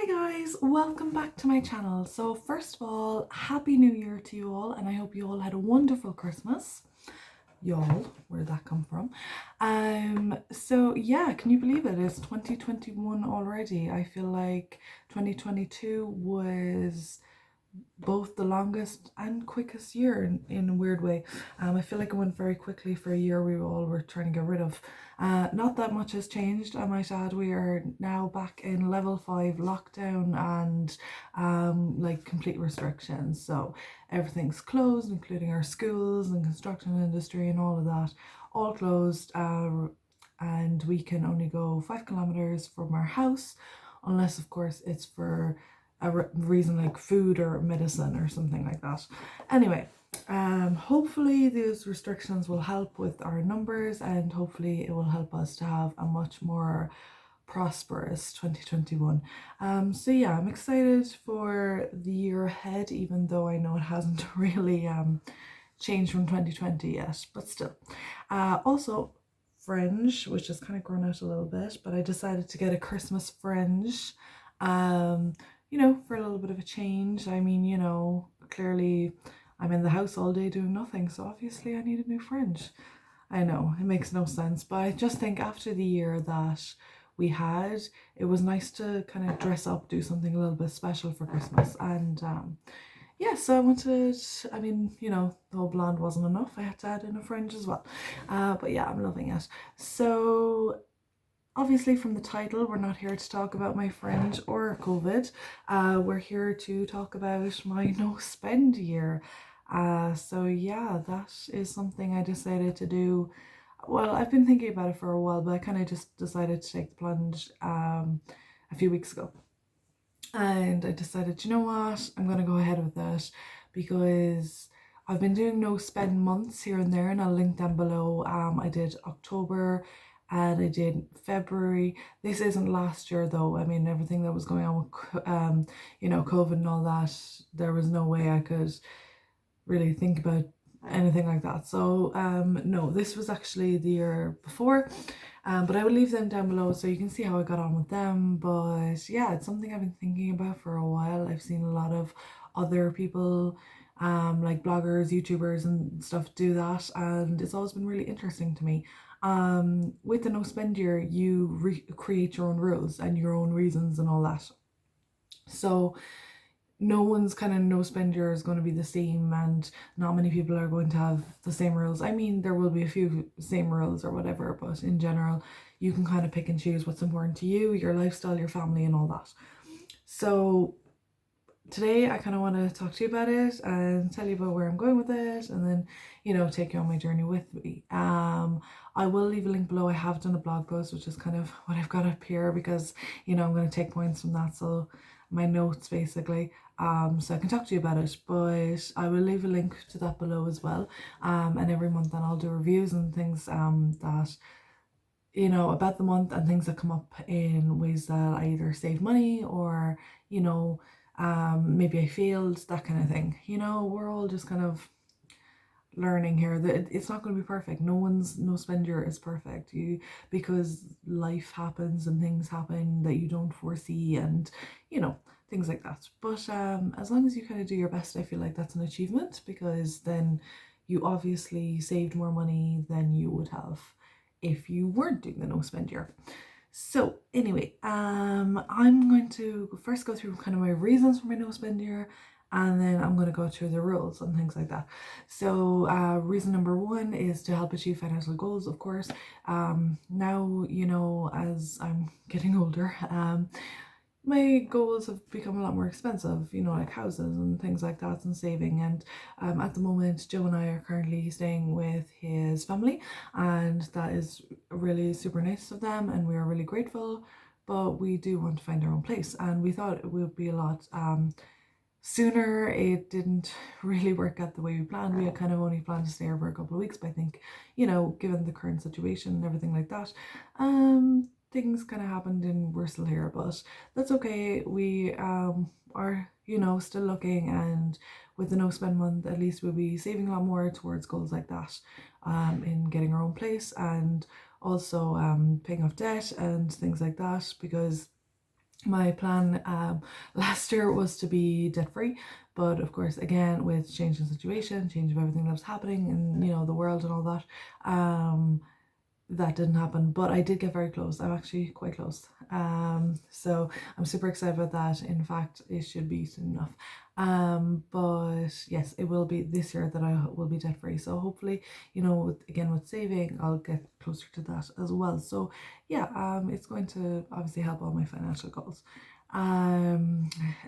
Hi guys, welcome back to my channel. So first of all, Happy New Year to you all, and I hope you all had a wonderful Christmas. Y'all, where'd that come from? So yeah, can you believe it? It's 2021 already. I feel like 2022 was both the longest and quickest year in a weird way. I feel like it went very quickly for a year we all were trying to get rid of. Not that much has changed, I might add. We are now back in level 5 lockdown and like complete restrictions. So everything's closed, including our schools and construction industry and all of that, all closed. And we can only go 5 kilometers from our house, unless of course it's for a reason like food or medicine or something like that. Anyway, hopefully these restrictions will help with our numbers, and hopefully it will help us to have a much more prosperous 2021. So yeah, I'm excited for the year ahead, even though I know it hasn't really changed from 2020 yet, but still. Also, fringe, which has kind of grown out a little bit, but I decided to get a Christmas fringe. For a little bit of a change. I mean, clearly I'm in the house all day doing nothing, so obviously I need a new fringe. I know, it makes no sense, but I just think after the year that we had, it was nice to kind of dress up, do something a little bit special for Christmas. And yeah, so I wanted, the whole blonde wasn't enough. I had to add in a fringe as well. But yeah, I'm loving it. So obviously, from the title, we're not here to talk about my fringe or COVID. We're here to talk about my no spend year. So yeah, that is something I decided to do. Well, I've been thinking about it for a while, but I kind of just decided to take the plunge a few weeks ago. And I decided, you know what, I'm going to go ahead with it because I've been doing no spend months here and there, and I'll link them below. I did October and I did February. This isn't last year though. I mean, everything that was going on with COVID and all that, there was no way I could really think about anything like that. So no, this was actually the year before. But I will leave them down below so you can see how I got on with them. But yeah, it's something I've been thinking about for a while. I've seen a lot of other people, like bloggers, YouTubers and stuff do that, and it's always been really interesting to me. With the no spend year, you create your own rules and your own reasons and all that. So no one's kind of no spend year is going to be the same, and not many people are going to have the same rules. I mean, there will be a few same rules or whatever, but in general, you can kind of pick and choose what's important to you, your lifestyle, your family, and all that. So today I kind of want to talk to you about it and tell you about where I'm going with it, and then take you on my journey with me. I will leave a link below. I have done a blog post, which is kind of what I've got up here, because I'm going to take points from that, so my notes basically, so I can talk to you about it. But I will leave a link to that below as well, and every month then I'll do reviews and things that about the month, and things that come up in ways that I either saved money or maybe I failed, that kind of thing. We're all just kind of learning here that it's not going to be perfect. No spender is perfect, because life happens and things happen that you don't foresee, and things like that. But as long as you kind of do your best, I feel like that's an achievement, because then you obviously saved more money than you would have if you weren't doing the no spend year. So anyway, I'm going to first go through kind of my reasons for my no spend year, and then I'm going to go through the rules and things like that. So reason number one is to help achieve financial goals, of course. Now, as I'm getting older, my goals have become a lot more expensive, like houses and things like that, and saving. And at the moment, Joe and I are currently staying with his family, and that is really super nice of them, and we are really grateful. But we do want to find our own place, and we thought it would be a lot sooner. It didn't really work out the way we planned. We had kind of only planned to stay here for a couple of weeks, but I think, given the current situation and everything like that, things kind of happened and we're still here. But that's okay. We are still looking, and with the no spend month, at least we'll be saving a lot more towards goals like that, in getting our own place, and also paying off debt and things like that, because My plan last year was to be debt free, but of course, again, with change in situation, change of everything that was happening in the world and all that, that didn't happen. But I did get very close. I'm actually quite close. So I'm super excited about that. In fact, it should be soon enough. But yes, it will be this year that I will be debt free. So hopefully, again with saving, I'll get closer to that as well. So yeah, it's going to obviously help all my financial goals.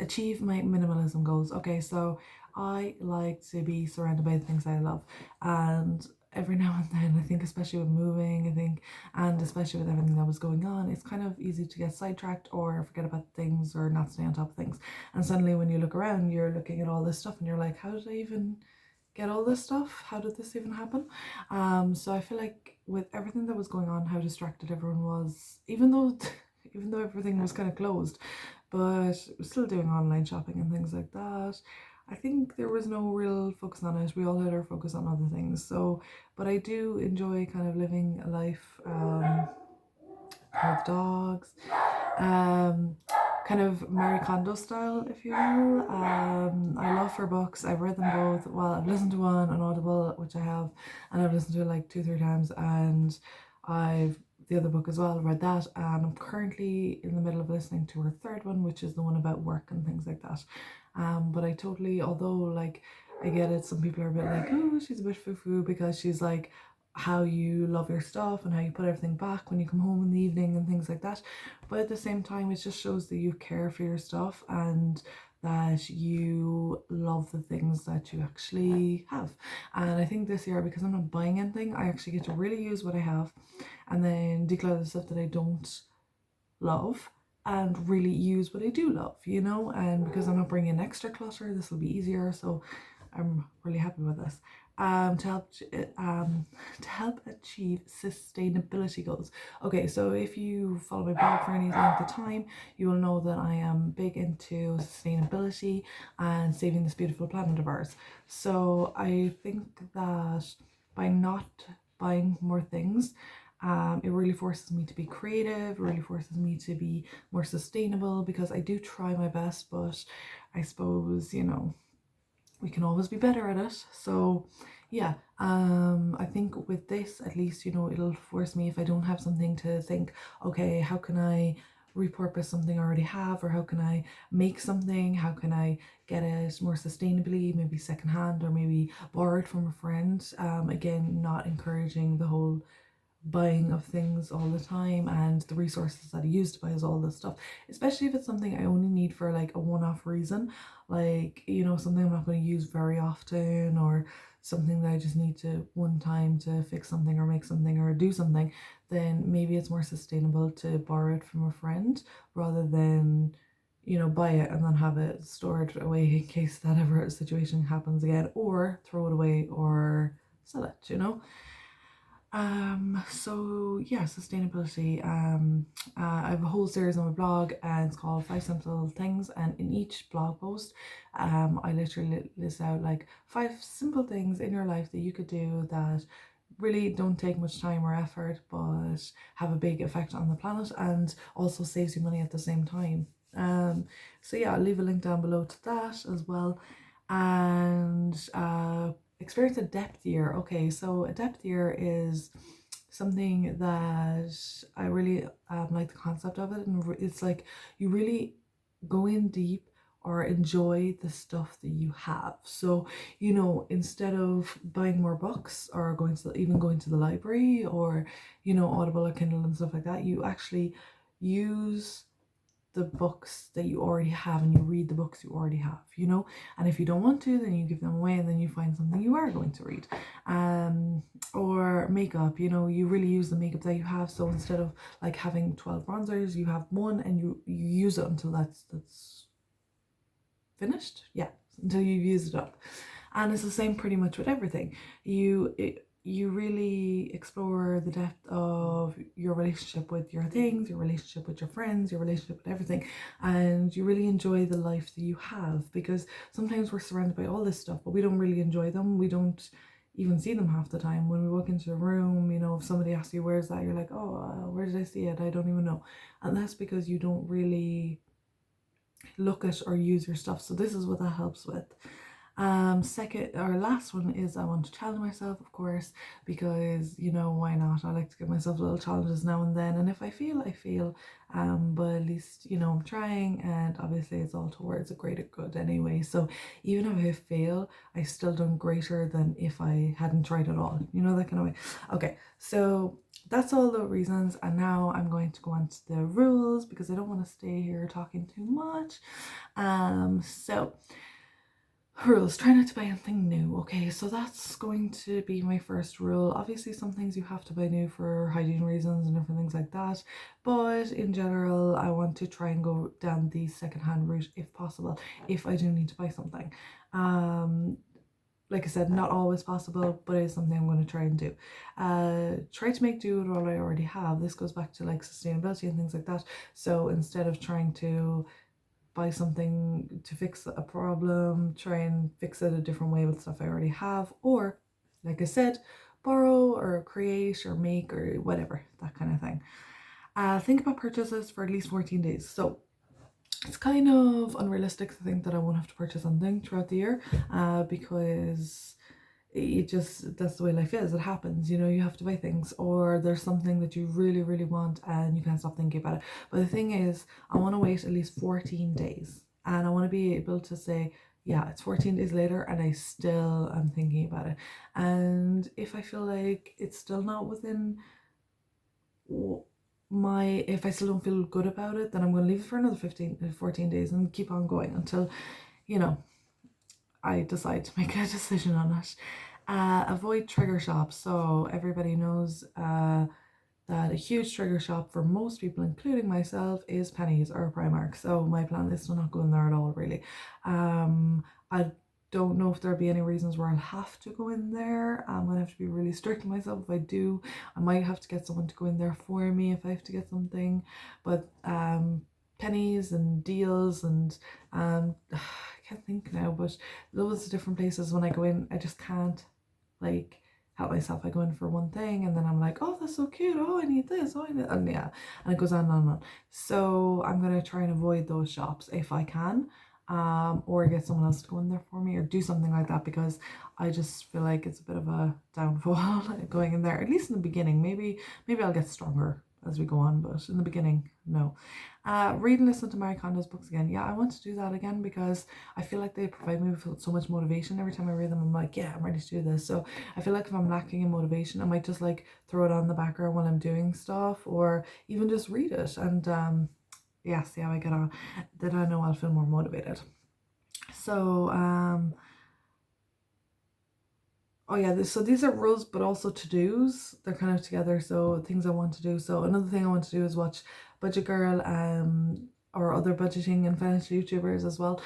Achieve my minimalism goals. Okay, so I like to be surrounded by the things I love, and every now and then, I think, especially with moving, and especially with everything that was going on, it's kind of easy to get sidetracked or forget about things or not stay on top of things. And suddenly, when you look around, you're looking at all this stuff, and you're like, how did I even get all this stuff? How did this even happen? So I feel like with everything that was going on, how distracted everyone was, even though even though everything was kind of closed, but still doing online shopping and things like that. I think there was no real focus on it. We all had our focus on other things. So, but I do enjoy kind of living a life with dogs, um, kind of Marie Kondo style, if you will. I love her books. I've read them both. Well, I've listened to one on Audible, which I have, and I've listened to it like 2-3 times, and I've the other book as well, read that, and I'm currently in the middle of listening to her third one, which is the one about work and things like that. But I totally, although like I get it, some people are a bit like, oh, she's a bit foo-foo because she's like how you love your stuff and how you put everything back when you come home in the evening and things like that. But at the same time, it just shows that you care for your stuff and that you love the things that you actually have. And I think this year, because I'm not buying anything, I actually get to really use what I have and then declutter the stuff that I don't love and really use what I do love, and because I'm not bringing extra clutter, this will be easier. So I'm really happy with this. To help achieve sustainability goals. Okay, so if you follow my blog for any length of time, you will know that I am big into sustainability and saving this beautiful planet of ours. So I think that by not buying more things, it really forces me to be creative, it really forces me to be more sustainable, because I do try my best, but I suppose, we can always be better at it. So yeah, I think with this, at least, it'll force me, if I don't have something, to think, okay, how can I repurpose something I already have, or how can I make something, how can I get it more sustainably, maybe secondhand, or maybe borrow it from a friend. Again, not encouraging the whole buying of things all the time, and the resources that I use to buy is all this stuff, especially if it's something I only need for like a one-off reason, like something I'm not going to use very often, or something that I just need to one time to fix something or make something or do something. Then maybe it's more sustainable to borrow it from a friend rather than buy it and then have it stored away in case that ever situation happens again, or throw it away or sell it. So yeah, sustainability. I have a whole series on my blog, and it's called 5 Simple Things. And in each blog post, I literally list out like 5 simple things in your life that you could do that really don't take much time or effort, but have a big effect on the planet and also saves you money at the same time. So yeah, I'll leave a link down below to that as well. And experience a depth year. Okay, so a depth year is something that I really like the concept of it, and it's like you really go in deep or enjoy the stuff that you have. So instead of buying more books or going to the library, or Audible or Kindle and stuff like that, you actually use the books that you already have, and you read the books you already have, and if you don't want to, then you give them away, and then you find something you are going to read. Or makeup, you really use the makeup that you have. So instead of like having 12 bronzers, you have one, and you use it until that's finished. Yeah, until you've used it up. And it's the same pretty much with everything. You really explore the depth of your relationship with your things, your relationship with your friends, your relationship with everything, and you really enjoy the life that you have, because sometimes we're surrounded by all this stuff, but we don't really enjoy them. We don't even see them half the time. When we walk into a room, if somebody asks you where's that, you're like, oh, where did I see it? I don't even know. And that's because you don't really look at or use your stuff. So this is what that helps with. Second or last one is I want to challenge myself, of course, because why not? I like to give myself little challenges now and then, and if I fail, I fail. But at least I'm trying, and obviously it's all towards a greater good anyway. So even if I fail, I still done greater than if I hadn't tried at all. That kind of way. Okay, so that's all the reasons, and now I'm going to go on to the rules because I don't want to stay here talking too much. So rules: try not to buy anything new. Okay, so that's going to be my first rule. Obviously some things you have to buy new for hygiene reasons and different things like that, but in general I want to try and go down the secondhand route if possible, if I do need to buy something. Like I said, not always possible, but it's something I'm going to try and do. Try to make do with what I already have. This goes back to like sustainability and things like that. So instead of trying to buy something to fix a problem, try and fix it a different way with stuff I already have, or like I said, borrow or create or make or whatever, that kind of thing. Think about purchases for at least 14 days. So it's kind of unrealistic to think that I won't have to purchase something throughout the year, because that's the way life is. It happens, you have to buy things, or there's something that you really really want and you can't stop thinking about it. But the thing is, I want to wait at least 14 days, and I want to be able to say, yeah, it's 14 days later and I still am thinking about it. And if I feel like it's still not within if I still don't feel good about it, then I'm going to leave it for another 14 days and keep on going until I decide to make a decision on it. Avoid trigger shops. So everybody knows that a huge trigger shop for most people, including myself, is Penneys or Primark. So my plan is to not go in there at all, really. I don't know if there'll be any reasons where I'll have to go in there. I'm gonna have to be really strict with myself. If I do, I might have to get someone to go in there for me if I have to get something. But Penneys and deals and I can't think now, but loads of different places. When I go in, I just can't like help myself. I go in for one thing and then I'm like, oh, that's so cute, oh, I need this, oh, I need, and yeah, and it goes on and on and on. So I'm gonna try and avoid those shops if I can, or get someone else to go in there for me or do something like that, because I just feel like it's a bit of a downfall going in there, at least in the beginning. Maybe I'll get stronger as we go on, but in the beginning, no. Read and listen to Marie Kondo's books again. Yeah, I want to do that again because I feel like they provide me with so much motivation. Every time I read them, I'm like, yeah, I'm ready to do this. So I feel like if I'm lacking in motivation, I might just like throw it on in the background while I'm doing stuff, or even just read it and yeah, see how I get on. Then I know I'll feel more motivated. So oh yeah, so these are rules but also to-dos. They're kind of together, so things I want to do. So another thing I want to do is watch Budget Girl or other budgeting and financial YouTubers as well.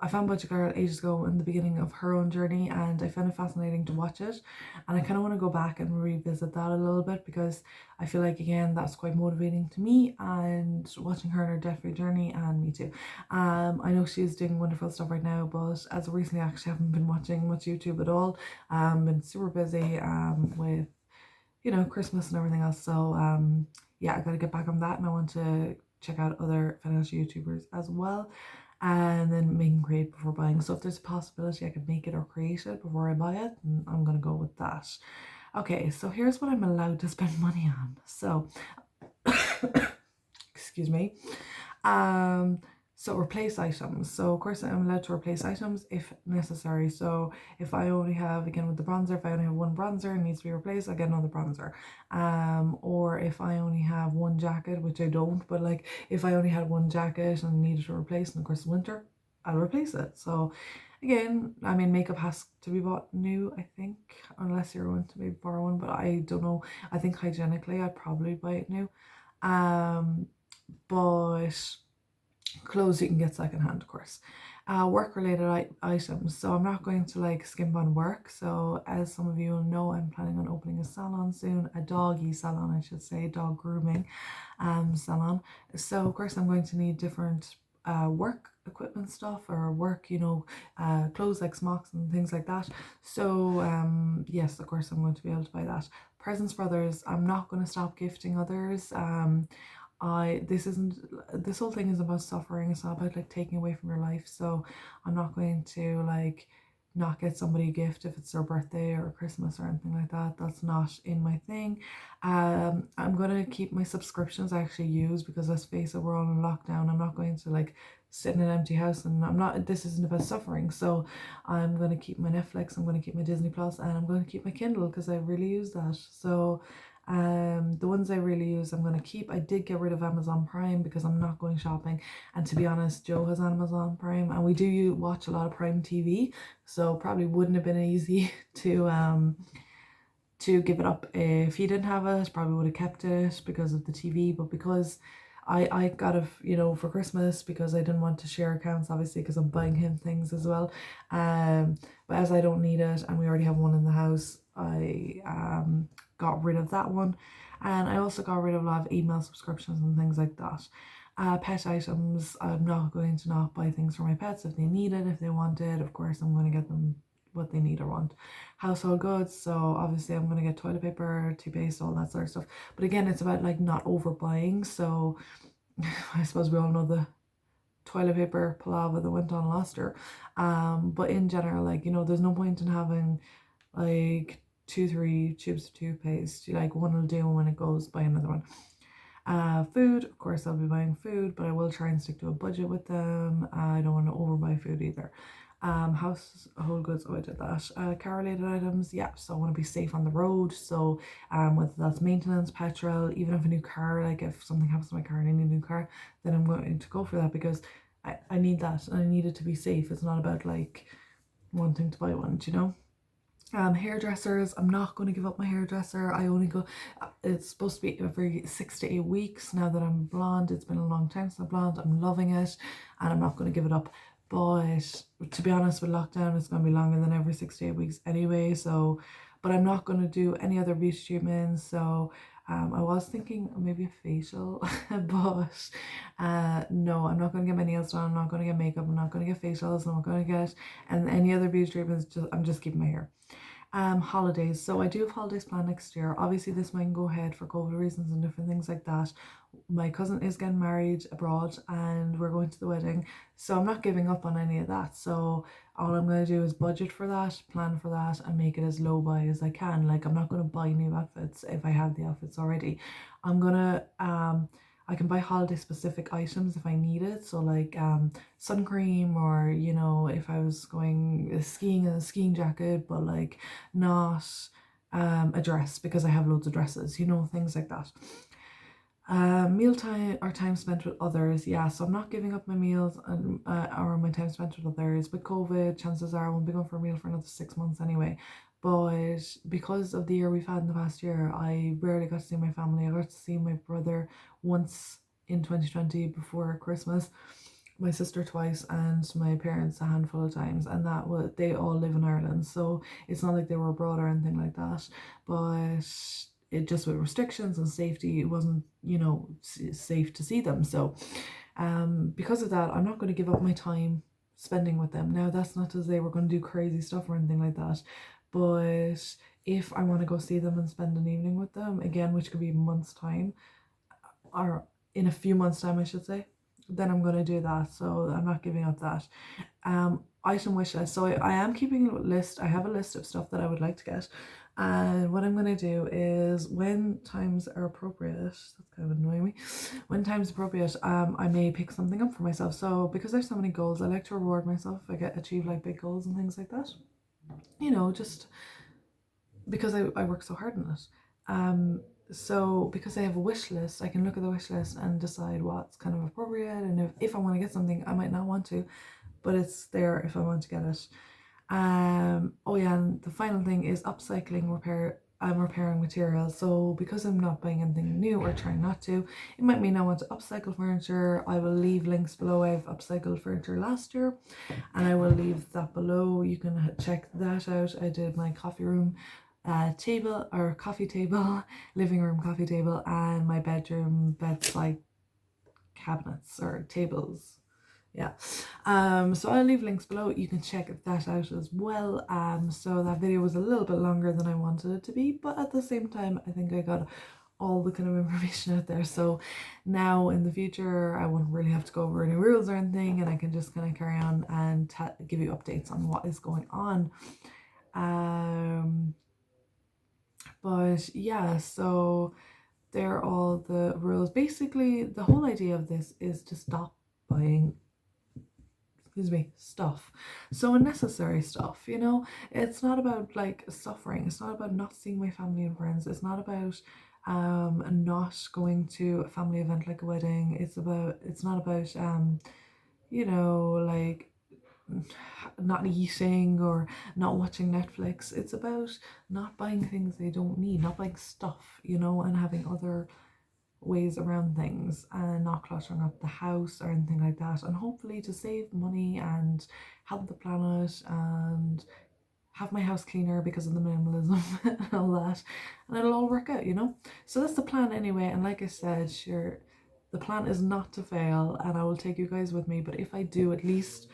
I found Budget Girl ages ago in the beginning of her own journey, and I found it fascinating to watch it, and I kind of want to go back and revisit that a little bit because I feel like, again, that's quite motivating to me, and watching her on her debt-free journey, and me too. I know she's doing wonderful stuff right now, but as of recently I actually haven't been watching much YouTube at all. Been super busy with Christmas and everything else, so yeah, I gotta get back on that, and I want to check out other financial YouTubers as well, and then make and create before buying. So if there's a possibility I could make it or create it before I buy it, then I'm gonna go with that. Okay, so here's what I'm allowed to spend money on. So excuse me. So replace items. So of course I'm allowed to replace items if necessary. So if I only have, again with the bronzer, if I only have one bronzer and needs to be replaced, I get another bronzer. Or if I only have one jacket, which I don't, but like if I only had one jacket and needed to replace, and of course winter, I'll replace it. So again, I mean, makeup has to be bought new, I think, unless you're going to maybe borrow one, but I don't know. I think hygienically I'd probably buy it new. But clothes you can get secondhand, of course. Work related items. So I'm not going to like skimp on work. So as some of you will know, I'm planning on opening a salon soon, a doggy salon, I should say, dog grooming salon. So of course I'm going to need different work equipment stuff, or work, clothes like smocks and things like that. So yes, of course I'm going to be able to buy that. Presents for others. I'm not going to stop gifting others. this whole thing is about suffering. It's not about like taking away from your life. So I'm not going to like not get somebody a gift if it's their birthday or Christmas or anything like that. That's not in my thing. I'm gonna keep my subscriptions I actually use, because let's face it, we're all in lockdown. I'm not going to like sit in an empty house, and this isn't about suffering. So I'm gonna keep my Netflix, I'm gonna keep my Disney Plus, and I'm gonna keep my Kindle because I really use that. So the ones I really use I'm going to keep. I did get rid of Amazon Prime because I'm not going shopping, and to be honest, Joe has Amazon Prime and we do watch a lot of Prime TV, so probably wouldn't have been easy to give it up. If he didn't have it, probably would have kept it because of the TV, but because I got it, you know, for Christmas, because I didn't want to share accounts, obviously, because I'm buying him things as well. But as I don't need it and we already have one in the house, I got rid of that one. And I also got rid of a lot of email subscriptions and things like that. Pet items, I'm not going to not buy things for my pets if they need it, if they want it. Of course, I'm going to get them what they need or want. Household goods, so obviously I'm going to get toilet paper, toothpaste, all that sort of stuff. But again, it's about like not overbuying. So I suppose we all know the toilet paper palaver that went on last year. But in general, like, you know, there's no point in having like 2-3 tubes of toothpaste. Like, one will do, and when it goes, buy another one. Food, of course I'll be buying food, but I will try and stick to a budget with them. I don't want to overbuy food either. Household goods, oh I did that. Car related items, yeah, so I want to be safe on the road. So whether that's maintenance, petrol, even if a new car, like if something happens to my car and I need a new car, then I'm going to go for that, because I need that and I need it to be safe. It's not about like wanting to buy one, do you know? Hairdressers, I'm not going to give up my hairdresser. I only go, it's supposed to be every 6 to 8 weeks. Now that I'm blonde, it's been a long time since I'm blonde, I'm loving it and I'm not going to give it up. But to be honest, with lockdown, it's going to be longer than every 6 to 8 weeks anyway. So, but I'm not going to do any other beauty treatments. So I was thinking maybe a facial, but no, I'm not going to get my nails done, I'm not going to get makeup, I'm not going to get facials, I'm not going to get and any other beauty treatments. I'm just keeping my hair. Holidays, so I do have holidays planned next year. Obviously this might go ahead for COVID reasons and different things like that. My cousin is getting married abroad and we're going to the wedding, so I'm not giving up on any of that. So all I'm going to do is budget for that, plan for that, and make it as low buy as I can. Like, I'm not going to buy new outfits if I have the outfits already. I'm gonna I can buy holiday specific items if I need it. So like sun cream, or you know, if I was going skiing, in a skiing jacket, but like not a dress, because I have loads of dresses, you know, things like that. Mealtime or time spent with others, yeah, so I'm not giving up my meals and or my time spent with others. With COVID, chances are I won't be going for a meal for another 6 months anyway. But because of the year we've had in the past year, I rarely got to see my family. I got to see my brother once in 2020 before Christmas, my sister twice, and my parents a handful of times, and that was, they all live in Ireland, so it's not like they were abroad or anything like that. But it just, with restrictions and safety, it wasn't, you know, safe to see them. So because of that, I'm not going to give up my time spending with them. Now that's not to say we're going to do crazy stuff or anything like that, but if I want to go see them and spend an evening with them again, which could be a month's time, or in a few months time I should say, then I'm going to do that. So I'm not giving up that. Item wish list, so I am keeping a list. I have a list of stuff that I would like to get, and what I'm going to do is, when times are appropriate, that's kind of annoying me, when times appropriate, I may pick something up for myself. So because there's so many goals, I like to reward myself if I achieve like big goals and things like that, you know, just because I work so hard on it. So because I have a wish list, I can look at the wish list and decide what's kind of appropriate, and if I want to get something, I might not want to, but it's there if I want to get it. Oh yeah, and the final thing is upcycling, repair. I'm repairing materials. So because I'm not buying anything new, or trying not to, it might mean I want to upcycle furniture. I will leave links below. I've upcycled furniture last year, and I will leave that below. You can check that out. I did my coffee room table, or coffee table, living room coffee table, and my bedroom bedside cabinets or tables. Yeah. So I'll leave links below. You can check that out as well. So that video was a little bit longer than I wanted it to be, but at the same time I think I got all the kind of information out there. So now in the future, I won't really have to go over any rules or anything, and I can just kind of carry on and give you updates on what is going on. But yeah, so they're all the rules. Basically, the whole idea of this is to stop buying, stuff. So unnecessary stuff, you know? It's not about like suffering. It's not about not seeing my family and friends. It's not about not going to a family event like a wedding. It's not about you know, like not eating or not watching Netflix. It's about not buying things they don't need, not buying stuff, you know, and having other ways around things and not cluttering up the house or anything like that, and hopefully to save money and help the planet and have my house cleaner because of the minimalism and all that, and it'll all work out, you know. So that's the plan anyway, and like I said, sure, the plan is not to fail, and I will take you guys with me, but if I do, at least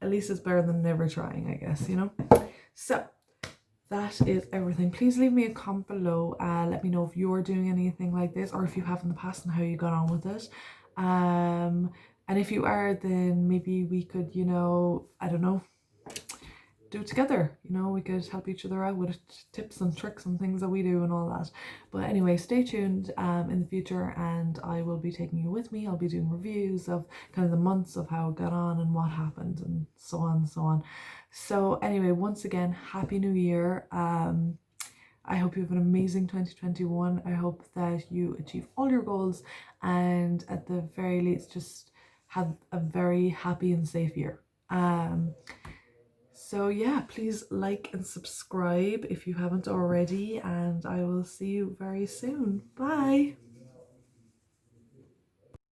it's better than never trying, I guess, you know. So that is everything. Please leave me a comment below. Let me know if you're doing anything like this, or if you have in the past, and how you got on with it. And if you are, then maybe we could, you know, I don't know, do it together. You know, we could help each other out with tips and tricks and things that we do and all that. But anyway, stay tuned in the future, and I will be taking you with me. I'll be doing reviews of kind of the months of how it got on and what happened and so on and so on. So anyway, once again, Happy New Year. I hope you have an amazing 2021. I hope that you achieve all your goals, and at the very least just have a very happy and safe year. So yeah, please like and subscribe if you haven't already, and I will see you very soon. Bye!